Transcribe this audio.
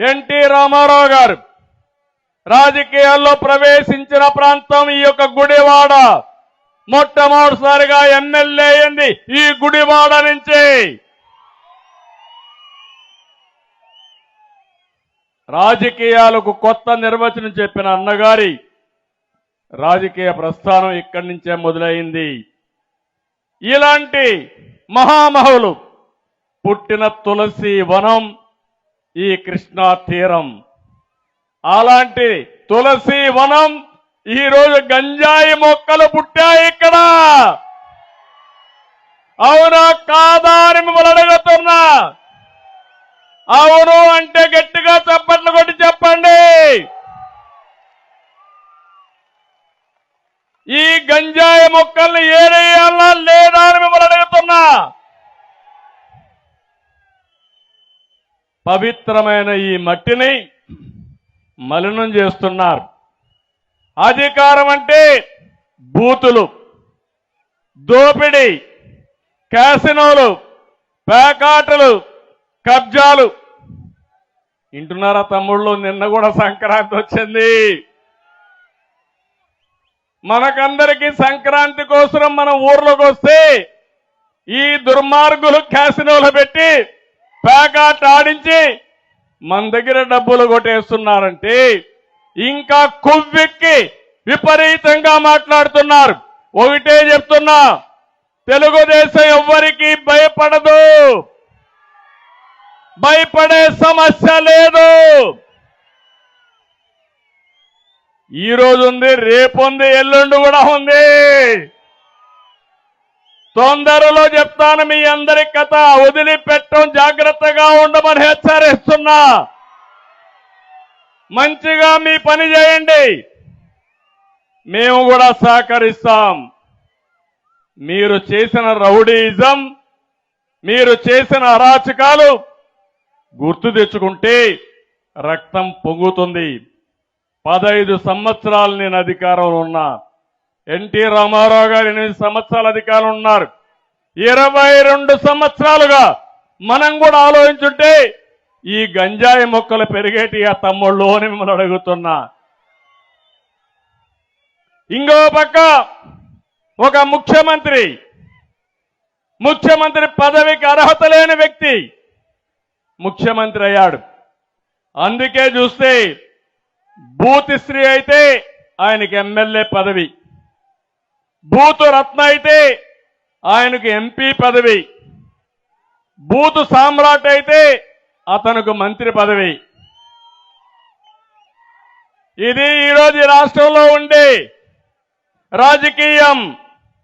NT Ramarao గారు రాజకీయాల్లో ప్రవేశించిన ప్రాంతం ఈ యొక్క గుడివాడ. మొట్టమొదటిసారిగా ఎమ్మెల్యే అయింది ఈ గుడివాడ నుంచి. రాజకీయాలకు కొత్త నిర్వచనం చెప్పిన అన్నగారి రాజకీయ ప్రస్థానం ఇక్కడి నుంచే మొదలైంది. ఇలాంటి మహామహులు పుట్టిన తులసి వనం ఈ కృష్ణా తీరం. అలాంటి తులసి వనం ఈరోజు గంజాయి మొక్కలు పుట్టాయి ఇక్కడ. అవునా కాదా అని మిమ్మల్ని అడుగుతున్నా. అవును అంటే గట్టిగా చప్పట్లు కొట్టి చెప్పండి. ఈ గంజాయి మొక్కల్ని ఏరేయాలా లేదా అని మిమ్మల్ని అడుగుతున్నా. పవిత్రమైన ఈ మట్టిని మలినం చేస్తున్నారు. అధికారం అంటే బూతులు, దోపిడీ, క్యాసినోలు, పేకాటలు, కబ్జాలు. వింటున్నారా తమ్ముళ్ళు? నిన్న కూడా సంక్రాంతి వచ్చింది. మనకందరికీ సంక్రాంతి కోసం మనం ఊర్లోకి వస్తే ఈ దుర్మార్గులు క్యాసినోలు పెట్టి పేకాట ఆడించి మన దగ్గర డబ్బులు కొట్టేస్తున్నారంటే ఇంకా కొవ్వెక్కి విపరీతంగా మాట్లాడుతున్నారు. ఒకటే చెప్తున్నా, తెలుగుదేశం ఎవ్వరికీ భయపడదు. భయపడే సమస్య లేదు. ఈ రోజు ఉంది, రేపు ఉంది, ఎల్లుండి కూడా ఉంది. తొందరలో చెప్తాను మీ అందరి కథ. వదిలిపెట్టం, జాగ్రత్తగా ఉండమని హెచ్చరిస్తున్నా. మంచిగా మీ పని చేయండి, మేము కూడా సహకరిస్తాం. మీరు చేసిన రౌడీయిజం, మీరు చేసిన అరాచకాలు గుర్తు తెచ్చుకుంటే రక్తం పొంగుతుంది. 15 సంవత్సరాలు నేను అధికారంలో ఉన్నా. ఎన్టీ రామారావు గారు 8 సంవత్సరాల అధికారం ఉన్నారు. 22 సంవత్సరాలుగా మనం కూడా ఆలోచించుంటే ఈ గంజాయి మొక్కలు పెరిగేటి ఆ తమ్ముళ్ళు అని మిమ్మల్ని అడుగుతున్నా. ఇంకో పక్క ఒక ముఖ్యమంత్రి పదవికి అర్హత లేని వ్యక్తి ముఖ్యమంత్రి అయ్యాడు. అందుకే చూస్తే బూతిశ్రీ అయితే ఆయనకి ఎమ్మెల్యే పదవి, బూతు రత్న అయితే ఆయనకు ఎంపీ పదవి, బూతు సామ్రాట్ అయితే అతనికి మంత్రి పదవి. ఇది ఈరోజు రాష్ట్రంలో ఉండే రాజకీయం.